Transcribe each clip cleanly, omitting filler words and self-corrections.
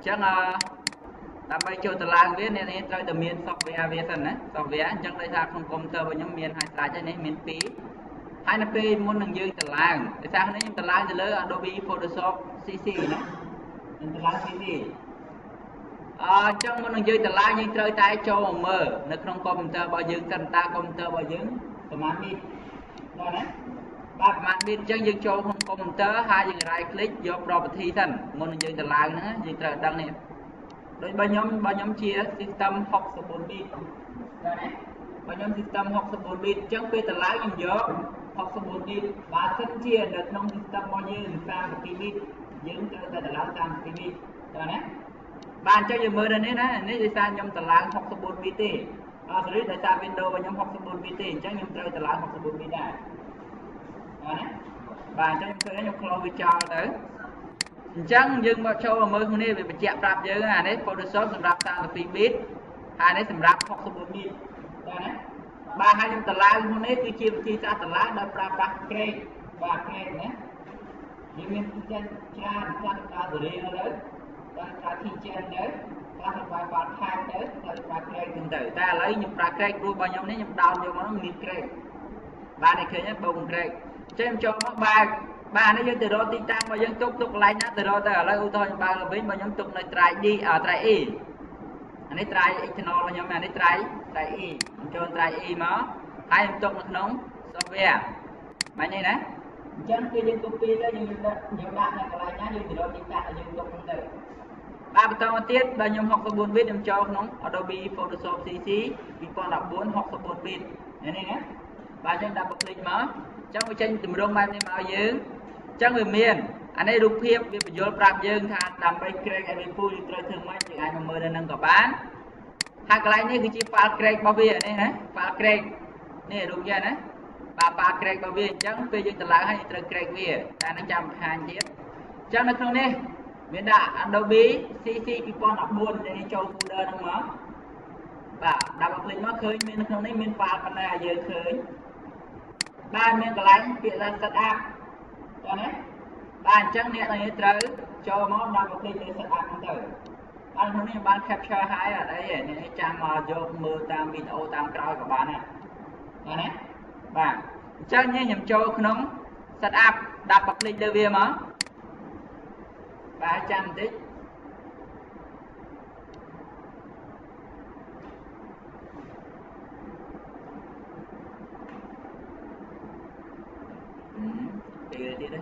chẳng làm bay cho từ lang viết nênត្រូវតែមាន software វាសិនណា software អញ្ចឹងដោយសារក្នុង computer របស់ខ្ញុំមានហើយស្រាច់ហើយនេះមាន2ហើយនៅពេលមុននឹងយើងតឡើងដោយសារនេះខ្ញុំតឡើងទៅលើ Adobe Photoshop CC ណាខ្ញុំតឡើង CC អញ្ចឹងមុននឹងយើងតឡើងយើងត្រូវតែចូលមកមើលនៅក្នុង computer របស់យើងសិនតា computer របស់យើងប្រហែលនេះដល់ណាបាទប្រហែលនេះអញ្ចឹងយើងចូលក្នុង computer ហើយយើង right click យក property សិនមុននឹងយើងតឡើងហ្នឹងយើងត្រូវដឹងនេះដោយបើខ្ញុំជា system 64 bit ដល់ណាបើខ្ញុំ system 64 bit អញ្ចឹងពេលតឡើងខ្ញុំយក64 bit បើសិនជានៅក្នុង system របស់យើង32 bit យើងត្រូវតែតឡើង32 bit ដល់ណាបាទអញ្ចឹងយើងមើលនេះណានេះដោយសារខ្ញុំតឡើង64 bit ទេsorry ដោយសារ Windows របស់ខ្ញុំ64 bit ទេអញ្ចឹងខ្ញុំត្រូវតឡើង64 bit ដែរដល់ណាបាទអញ្ចឹងខ្ញុំឃើញខ្ញុំ close វាចោលទៅអញ្ចឹងយើងមកចូលមកមើលគ្នាវាបញ្ជាក់ប្រាប់យើងអានេះ Photoshop សម្រាប់32 bit ហើយនេះសម្រាប់64 bit ដល់ណាបាទហើយខ្ញុំតឡើងក្នុងនេះគឺជាវិធីសាស្ត្រតឡើងដោយប្រើប្រាស់ Craig បាទ Craig ណាវាមានច្រើនខ្លះប្រើសេរីទៅបាទប្រើ Keygen ទៅខ្លះប្រើ Type ទៅខ្លះប្រើ Craig ទៅតែឥឡូវខ្ញុំប្រើ Craig ព្រោះរបស់ខ្ញុំនេះខ្ញុំដោនយកមកមាន Craig បាទនេះឃើញបូក Craig ចេញចូលមកបាទនេះយើងទៅរកទីតាំងរបស់យើងទុកកន្លែងណាទៅរកទៅឥឡូវឧទាហរណ៍ខ្ញុំបើកទៅវិញបើខ្ញុំទុកនៅ try D try E អានេះ try external របស់ខ្ញុំអានេះ try E ខ្ញុំចូល try E មកហើយខ្ញុំទុកនៅក្នុង software បាញ់នេះណាអញ្ចឹងពេលយើង copy ទៅយើងដាក់នៅកន្លែងណាយើងទៅរកទីតាំងដែលយើងទុកហ្នឹងទៅបាទបន្តមកទៀតបើខ្ញុំ64 bit ខ្ញុំចូលក្នុង Adobe Photoshop CC 2014 64 bit នេះណាបាទយើងដាក់ click មកអញ្ចឹងវាចេញទម្រង់បែបនេះមកឲ្យយើងអញ្ចឹងវាមានអានេះរូបភាពវាបញ្យល់ប្រាប់យើងថាដើម្បី Craig ឲ្យវា full យើងត្រូវធ្វើម៉េចយើងអាចមកមើលនៅនឹងក៏បានហើយកន្លែងនេះគឺជា file Craig របស់វានេះណា file Craig នេះរូបយ៉ាងណាបាទ file Craig របស់វាអញ្ចឹងពេលយើងទៅឡើងហើយត្រូវ Craig វាតែនឹងចាំបង្ហាញទៀតអញ្ចឹងនៅក្នុងនេះមានដាក់ Adobe CC 2014ដែលចូល folder ហ្នឹងមកបាទដាក់មក click មកឃើញមាននៅក្នុងនេះមាន file ប៉ុណ្ណេះឲ្យយើងឃើញបាទមានកន្លែងពាក្យថា set up តើណាបាទអញ្ចឹងអ្នកទាំងនេះត្រូវចូលមកដល់ click លើ set up ហ្នឹងទៅបាទក្នុងនេះបាន capture ហើយអត់អីទេអ្នកចាំមកយកមើលតាមវីដេអូតាមក្រោយក៏បានដែរតើណាបាទអញ្ចឹងខ្ញុំចូលក្នុង set up ដាក់ click លើវាមកបាទចាំបន្តិចពេលទៀតទេ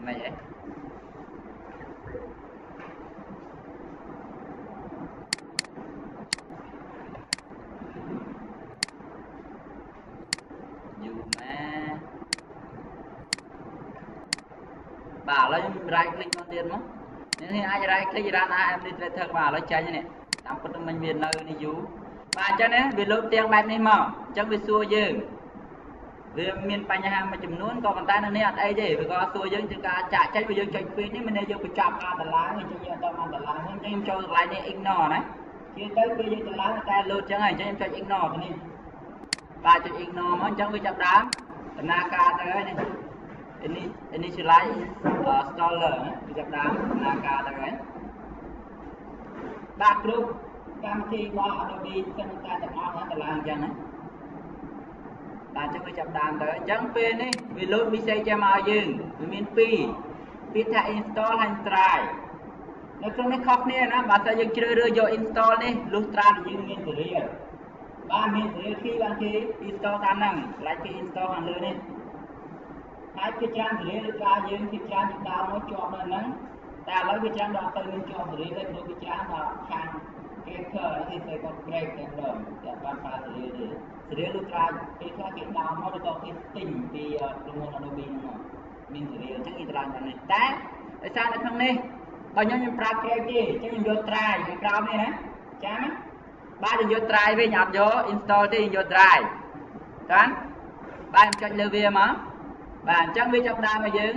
មិនហ៎បាទឥឡូវខ្ញុំ right click មកទៀតមកនេះអាច right click run administrator បាទឥឡូវចាញ់នេះតាមពិតមិញវានៅនេះយូរបាទអញ្ចឹងណាវាលោតទាំងបែបនេះមកអញ្ចឹងវាសួរយើងវាមានបញ្ហាមួយចំនួនក៏ប៉ុន្តែនៅនេះអត់អីទេវាក៏សួរយើងជាការចាក់ចេញបើយើងចុចពេកនេះមិនថាយើងបញ្ចប់ការតឡើងអញ្ចឹងយើងអត់បានតឡើងអញ្ចឹងខ្ញុំចូលកន្លែងនេះ ignore ណាជាទៅពេលយើងតឡើងតែលោតអញ្ចឹងហើយអញ្ចឹងខ្ញុំចុច ignore ទៅនេះបាទចុច ignore មកអញ្ចឹងវាចាប់ដើមដំណើរការទៅហើយនេះinitialize installer វាចាប់ដើមដំណើរការទៅហើយបាទគ្រប់កម្មវិធីរបស់ Adobe ទាំងតែទាំងអស់ហ្នឹងតឡើងអញ្ចឹងណាបាទអញ្ចឹងវាចាប់ដើមទៅអញ្ចឹងពេលនេះវា load message ចាំមកយើងវាមាន2ពាក្យថា install ហើយ try នៅក្នុងនេះខុសគ្នាណាបើតែយើងជ្រើសរើសយក install នេះលុះត្រាតែយើងមានសេរីបាទមានសេរីពីបានគេ install តាមហ្នឹងខ្លាចគេ install ខាងលើនេះហើយគេច្រើនសេរីឬក៏យើងគេច្រើនទៅដើមមកជាប់នៅហ្នឹងតែឥឡូវវាច្រើនដល់ទៅនឹងជាប់សេរីទៅព្រោះវាច្រើនដល់ខាងគេធ្វើឲ្យគេគាត់ break តែម្ដងតែបានប្រើសេរីទេសេរីលុះត្រាគេខ្លះគេដើមមកឬក៏គេទិញពីក្រុមហ៊ុន Adobe ហ្នឹងមានសេរីអញ្ចឹងគេត្រូវតាមនេះតែដោយសារនៅក្នុងនេះបើខ្ញុំប្រើ break ទេអញ្ចឹងខ្ញុំយក try ពីក្រោមនេះណាចាំណាបាទខ្ញុំយក try វិញអត់យក install ទេខ្ញុំយក try តាន់បាទខ្ញុំចុចលើវាមកបាទអញ្ចឹងវាចាប់ដើមឲ្យយើង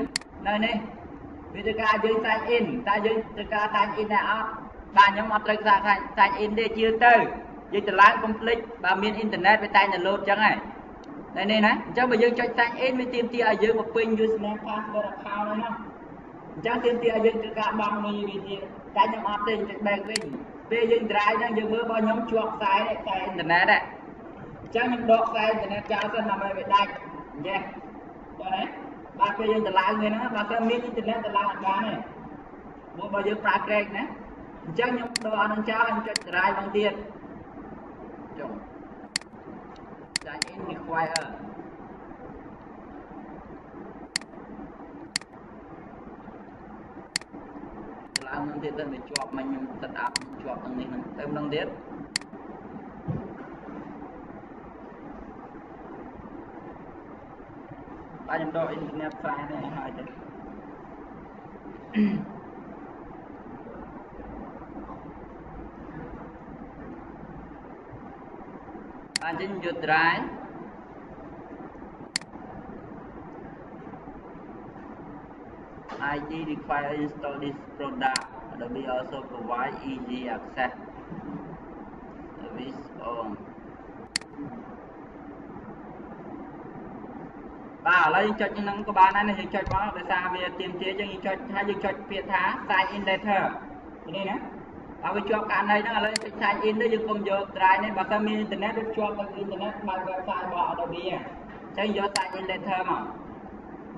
នៅនេះវាត្រូវការយើង sign in តែយើងត្រូវការ sign in ដែរអត់បាទខ្ញុំអត់ត្រូវការ sign in ទេជឿទៅ យើងទៅឡើងកុំភ្លេចបើមានអ៊ីនធឺណិតវាតែងតែ load ចឹងហើយនេះណាអញ្ចឹងបើយើងចុច sign in វាទាមទារឲ្យយើងមកពេញ username password account ហើយនោះអញ្ចឹងទាមទារឲ្យយើងត្រូវការបង់លុយវាទៀតតែខ្ញុំអត់ទេចុច back វិញពេលយើង drive ហ្នឹងយើងមើលបើខ្ញុំជាប់ខ្សែអ៊ីនធឺណិតអញ្ចឹងខ្ញុំដកខ្សែអ៊ីនធឺណិតចោលសិនដើម្បីវាដាច់ចេះដល់ណាបាទពេលយើងទៅឡើងវិញហ្នឹងបើសិនមានអ៊ីនធឺណិតទៅឡើងអត់បានទេមកបើយើងប្រើក្រែកណាអញ្ចឹងខ្ញុំដកអានឹងចោលខ្ញុំចុច drive ហ្នឹងទៀតចុះ sign in require ឡើងនឹងទៀតទៅវាជាប់មកខ្ញុំ set up ជាប់ទាំងនេះហ្នឹងទៅម្ដងទៀតបាទខ្ញុំដកអ៊ីនធឺណិតខ្សែនេះហើយទៅបាទអញ្ចឹងយក drive ID require install this product Adobe also provide easy access service on បាទឥឡូវយើងចុចហ្នឹងក៏បានដែរយើងចុចមកដោយសារវាទាមទារអញ្ចឹងយើងចុចថាយើងចុចពាក្យថា sign in later នេះណាបើវាជាប់ករណីហ្នឹងឥឡូវចុច sign in ទៅយើងកុំយក drive នេះបើសិនមានអ៊ីនធឺណិតវាជាប់ទៅអ៊ីនធឺណិតបើ website របស់ Adobe អញ្ចឹងយក sign in later មក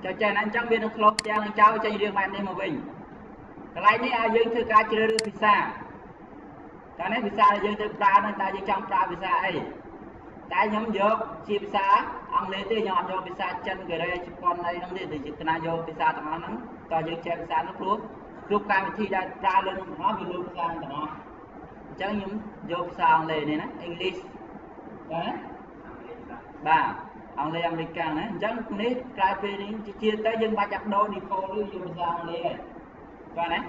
ចុចចេះណាអញ្ចឹងវានឹង close ទាំងនឹងចោលចេញរឿងបែបនេះមកវិញកន្លែងនេះឲ្យយើងធ្វើការជ្រើសរើសភាសាតែនេះភាសាដែលយើងត្រូវប្រើហ្នឹងតើយើងចង់ប្រើភាសាអីតែខ្ញុំយកជាភាសាអង់គ្លេសទេខ្ញុំអត់យកភាសាចិនកូរ៉េជប៉ុនអីហ្នឹងទេតែយើងគណៈយកភាសាទាំងអស់ហ្នឹងតើយើងចេះភាសានោះព្រោះគ្រប់កម្មវិធីដែលប្រើលើនឹងទាំងអស់វាលើភាសាទាំងអស់អញ្ចឹងខ្ញុំយកភាសាអង់គ្លេសនេះណា English បាទអង់គ្លេសអាមេរិកណាអញ្ចឹងនេះក្រៅពីនេះជាទៅយើងបាច់អាប់ដូរ default ឬយកភាសាអង់គ្លេសហើយបាទណា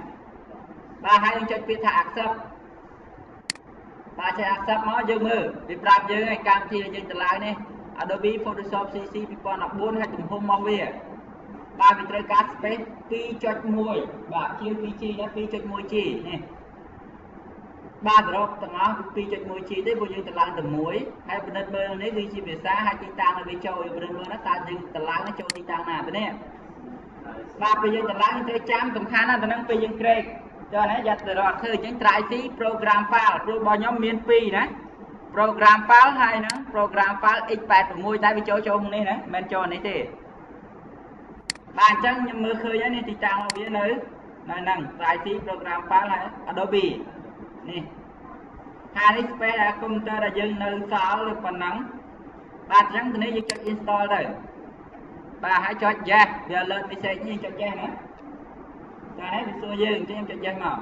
បាទហើយយើងចុចពាក្យថា accept បាទចុច accept មកយើងមើលវាប្រាប់យើងឲ្យកម្មវិធីដែលយើងទៅឡើងនេះ Adobe Photoshop CC 2014ហើយទំហំរបស់វាបាទវាត្រូវការ space 2.1 បាទជាង 2G ណា 2.1G នេះបាទសរុបទាំងអស់ 2.1G ទេព្រោះយើងទៅឡើងតែមួយហើយពិនិត្យមើលនេះគឺជាភាសាហើយទីតាំងដែលវាចូលយើងពិនិត្យមើលណាតើយើងទៅឡើងចូលទីតាំងណាទៅនេះបាទពេលយើងទៅឡើងយើងត្រូវចាំសំខាន់ណាស់ទៅនឹងពេលយើងក្រេកចុះណាយ៉ាត់ទៅរកធ្វើអញ្ចឹង try C program file ព្រោះរបស់ខ្ញុំមាន2ណា program file ហើយនឹង program file x86 តែវាចូលក្នុងនេះណាមិនមែនចូលនេះទេបាទអញ្ចឹងខ្ញុំមើលឃើញហើយនេះទីតាំងរបស់វានៅហ្នឹង try C program file ហើយ Adobe នេះហើយនេះ space ដែល computer ដែលយើងនៅសល់ឬប៉ុណ្ណឹងបាទអញ្ចឹងទៅនេះយើងចុច install ទៅបាទហើយចុច yes វា alert message នេះចុច yes ណាតែនេះវាសួរយើងអញ្ចឹងចុច yes មក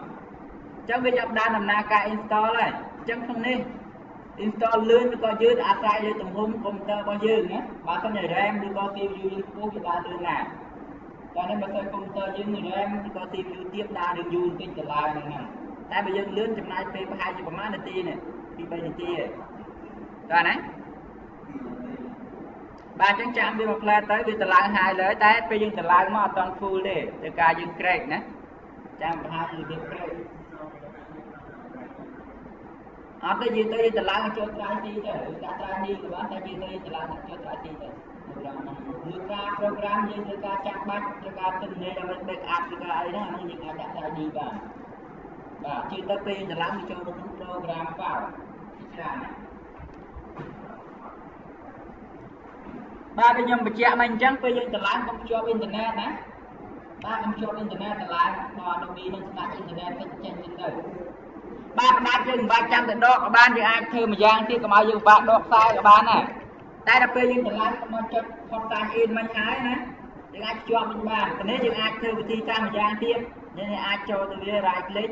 អញ្ចឹងវាចាប់ដើមដំណើរការ install ហើយអញ្ចឹងក្នុងនេះ install លឿនឬក៏យឺតអាស្រ័យលើទំហំ computer របស់យើងណាបើសិនជា RAM ឬក៏ CPU យើងខ្ពស់វាដើរលឿនណាស់តែនេះបើសិន computer យើង RAM ឬក៏ CPU ទាបដើររឿងយូរបន្តិចទៅឡើងហ្នឹងតែបើយើងលឿនចំណាយពេលប្រហែលជាប្រហែលនាទីនេះពី3នាទីទេដល់ណាបាទអញ្ចឹងចាំវាមកផ្លែទៅវាទៅឡើងហើយលើតែពេលយើងទៅឡើងមកអត់ត full ទេទៅការយើងក្រែកណាចាំប្រហែលរបៀបក្រែកអត់ទេយើងទៅឡើងចូល try C ទៅការ try D ក៏បានតែយើងទៅឡើងចូល try C ទៅឬការ program យើងត្រូវការចាំបាច់ត្រូវការទិន្នន័យដើម្បី backup ឬក៏អីហ្នឹងអានោះយើងអាចដាក់ try D បានបាទជឿទៅពេលយើងទៅឡើងចូលក្នុង program file ច្រើនណាបាទខ្ញុំបញ្ជាក់មកអញ្ចឹងពេលយើងទៅឡើងកុំភ្ជាប់អ៊ីនធឺណិតណាបាទកុំភ្ជាប់អ៊ីនធឺណិតទៅឡើងដល់ Adobe នឹងស្ដាប់អ៊ីនធឺណិតចេញទៅបាទផ្ដាច់យើងមិនបាច់ចាំតែដកក៏បានយើងអាចធ្វើមួយយ៉ាងទៀតកុំឲ្យយើងពិបាកដកខ្សែក៏បានដែរតែដល់ពេលយើងទៅឡើងមកចុចផុត sign in មិនហើយណាយើងអាចភ្ជាប់វិញបានតែនេះយើងអាចធ្វើវិធីតាមមួយយ៉ាងទៀតយើងអាចចូលទៅវា right click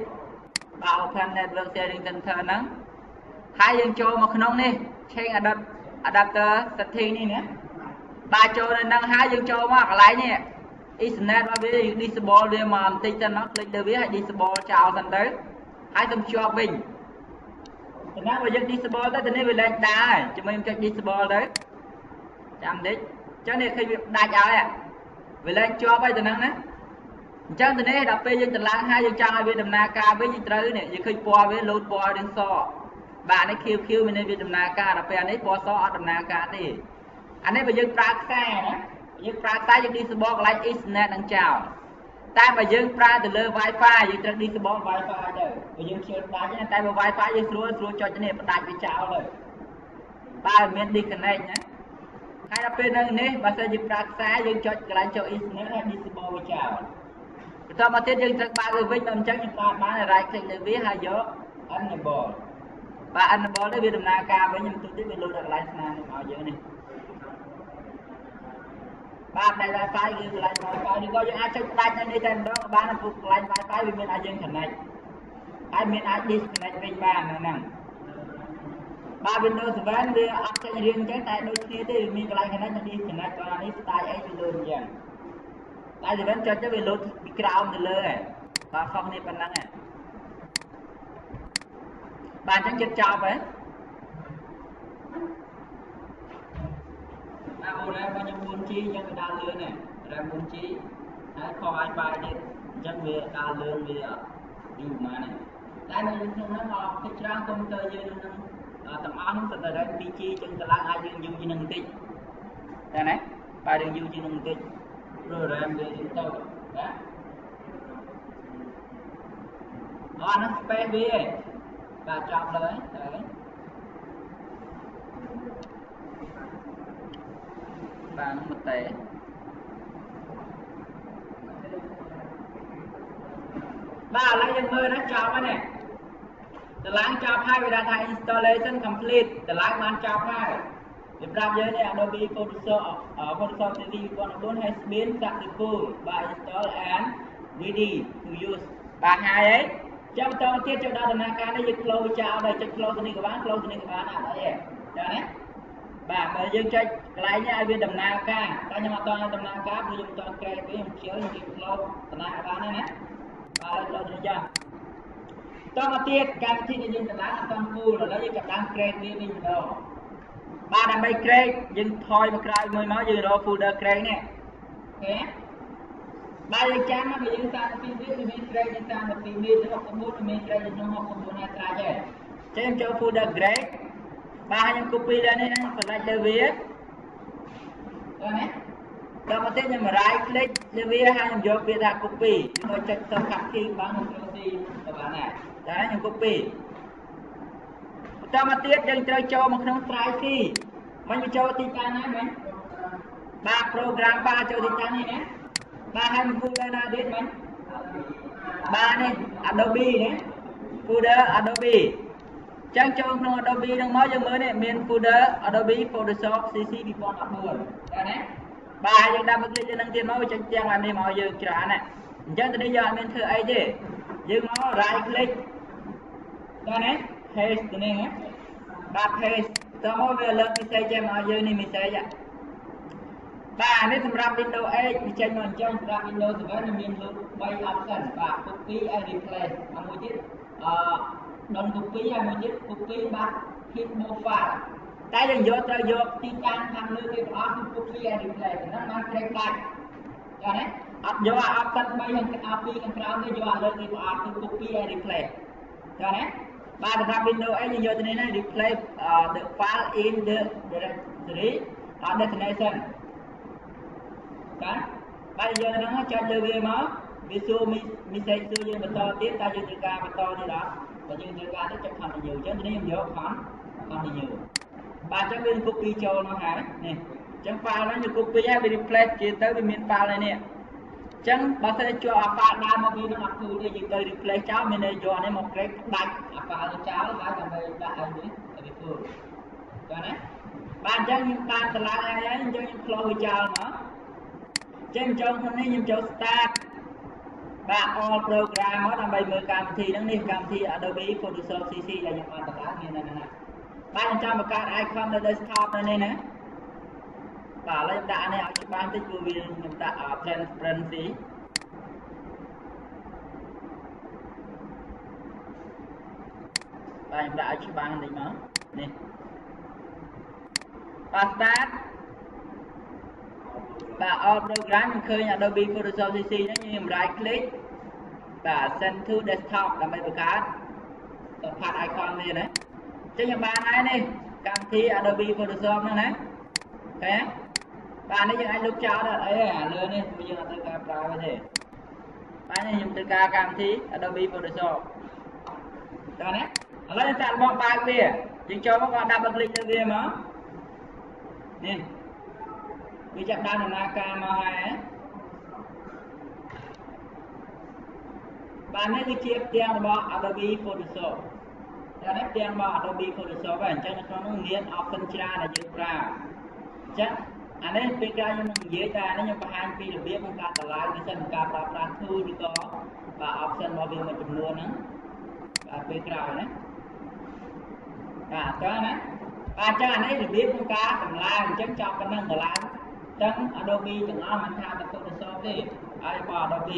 បាទ open network sharing center ហ្នឹងហើយយើងចូលមកក្នុងនេះ change adapter setting នេះណាបាទចូលនៅហ្នឹងហើយយើងចូលមកកន្លែងនេះ Ethernet របស់វា disable វាមកបន្តិចទៅមក click ទៅវាហើយ disable ចោលសិនទៅហើយទៅភ្ជាប់វិញតែណាបើយើង disable ទៅនេះវាលែងដើរជាមួយខ្ញុំចុច disable ទៅចាំតិចអញ្ចឹងនេះឃើញវាដាច់ហើយវាលែងជាប់ហើយទៅហ្នឹងណាអញ្ចឹងទៅនេះដល់ពេលយើងទៅឡើងហើយយើងចង់ឲ្យវាដំណើរការវិញយើងត្រូវនេះយើងឃើញពណ៌វា load ពណ៌រឿងស bạn ấy kêu mình đi đầm na ca là phải anh ấy bỏ xóa ở đầm na ca đi anh ấy bây giờ pra xe đó bây giờ pra xe giờ đi số bọc lại internet đang chào tại bây giờ pra từ lơ wifi giờ đi số bọc wifi rồi bây giờ chơi đá chứ tại wifi giờ xuống cho cho nên đại bị chào rồi ba miền đi cái này nhé hai là bên này bà sẽ giúp ra xa dân cho lại cho internet hay đi số bọc chào cho mà tiết dân chắc ba người với tâm chắc những bạn bán là right click để viết hai dấu enable và enable để viết đầm na ca với những tôi biết lưu đặt lại này màu giờ này ba này là file ghi lại file đi coi những ai chắc đặt nhanh đi tên đó ba nó phục lại file vì mình ai dân connect ai mình ai disconnect với ba nữa nè ba Windows 7 vì áp tranh riêng chắc tại đôi khi thì mình lại connect disconnect còn anh style ấy thì luôn vậy tại vì vẫn cho cái load background thì lơ này và không đi phần năng này bạn chẳng chết chọc ấy ô ra bao nhiêu buôn chi cho người ta lừa này ra buôn chi hãy kho ai bài đi chắc về ta lừa về dù mà này đây là những nó họ cái trang computer như nó tầm ăn thật là đấy bị chi chân ta lang ai dương dùng như nâng tích đây này bài đường dùng như nâng tích rồi ra em về tôi đó nó space về và chọn đấy đấy và nó một tệ ba lấy dân mơ nó chọn này từ láng chọn hai vì đã thay installation complete từ láng man chọn hai để làm dưới này Adobe Photoshop TV 4 has been successful by install and ready to use và hai ấy trong tôi tiết cho đó là cái này dịch close chào đây check close này các bạn ở đây đấy bà mà dương cho lại nha ai biết đầm na ca ta nhưng mà toàn đầm na cá bây giờ toàn kê cái dùng chiếu như cái close đầm na cá này nè bà lấy close được chưa tôi mà tiết cái chi này dương đầm na là toàn full rồi lấy cái đang kê đi mình đâu ba đầm bay kê dương thôi mà kê mới nói gì đó folder kê nè thế ba dương chán nó bây giờ sang phim viết thì mình kê dương sang một phim viết học công bố thì mình kê dương học công bố này ra chứ cho em cho folder kê ba yang copy lên đây này phải lại viết rồi này đó mà tên mà right click viết hai yang vô viết ra copy rồi check xong cắt khi bán một cái các bạn này đấy yang copy cho mà tiếtยังchơi cho một trong try khi mình cho tí ta này mình ba program ba cho tí ta này nè ba hai mình folder nào biết mình ba này Adobe này folder Adobe chẳng cho nó Adobe đang mới này miền folder Adobe Photoshop CC before upload đây này ba chúng ta mới lên năng tiền mới chẳng làm đi mọi giờ trả này chẳng từ đây giờ mình thử ấy chứ nhưng nó right click đây này paste này nhé ba paste sau mỗi về lên mình xây cho mọi giờ này mình xây vậy ba nàyសម្រាប់ Windows 8mìnhចេញមកអញ្ចឹងសម្រាប់ Windows 7មានលោក3 option បាទ copy and replace មួយទៀតdon't copy hay một chiếc copy bắt keep more file tại vì vôត្រូវយកទីតាំងខាងលើគេប្រអប់គឺ copy and replace ហ្នឹងបានក្រេកដាច់ចា៎អត់យក option 3ខាងពីខាងក្រោមនេះយកឲ្យលើគេប្រអប់គឺ copy and replace ចា៎បាទសម្រាប់ Windows 8យើងយកទៅនេះណា replace the file in the directory or destination ចា៎បាទយើងហ្នឹងចុចលើវាមកវាសួរមីសេចសួរយើងបន្តទៀតតើយើងត្រូវការបន្តនេះដល់បើយើងត្រូវការទៅចុច continue អញ្ចឹងនេះខ្ញុំយក continue បាទអញ្ចឹងវា copy ចូលមកហើយនេះអញ្ចឹង file ហ្នឹងយើង copy ហើយវា replace ជាទៅវាមាន file នេះអញ្ចឹងបើសិនជាអា file ដើមមកវានឹងអត់ទូទេយើងទៅ replace ចោលមានន័យយកនេះមក create ដាច់អា file ទៅចោលហើយដើម្បីដាក់ឲ្យនេះវាធ្វើចា៎ណាបាទអញ្ចឹងខ្ញុំតាមតម្លៃហើយអញ្ចឹងខ្ញុំ close វាចោលមកអញ្ចឹងចូលក្នុងនេះខ្ញុំចូល start បាទ all program មកដើម្បីមើលកម្មវិធីហ្នឹងនេះកម្មវិធី Adobe Photoshop CC ដែលខ្ញុំបានតម្លើងមាននៅហ្នឹងបាទខ្ញុំចាំបង្កើត icon នៅ desktop នៅនេះណាបាទឥឡូវខ្ញុំដាក់អានេះឲ្យច្បាស់បន្តិចព្រោះវាខ្ញុំដាក់ transparency បាទខ្ញុំដាក់ឲ្យច្បាស់បន្តិចមកនេះបាទ start បាទ all program ខ្ញុំឃើញ Adobe Photoshop CC ហ្នឹងខ្ញុំ right click បាទ send to desktop ដើម្បីបង្កើត icon នេះណា chứ như bạn này này cảm thi Adobe Photoshop nữa này thế bạn ấy những anh lúc chào đó ấy à lừa này bây giờ tôi cà prao như thế bạn này dùng từ ca cảm thi Adobe Photoshop đó này lấy sẵn bọn bài kia chỉ cho các bạn double click lên kia mà nè vì chắc đang là ca mà hai bạn ấy cái chiếc tiền bỏ Adobe Photoshop đó này tiền bỏ Adobe Photoshop vậy chắc nó nghiên option ra là dễ ra chắc anh ấy bây giờ nhưng dễ ta nó nhưng có hai phi được biết con ta lại cái chân ca pra thu đi có và option bao nhiêu mà chụp luôn nữa và bây giờ đấy và cho này và cho anh ấy được biết con cá tầm lang chắc cho cái năng tầm lang chắc Adobe từng nó mình tham tập Photoshop đi ai qua Adobe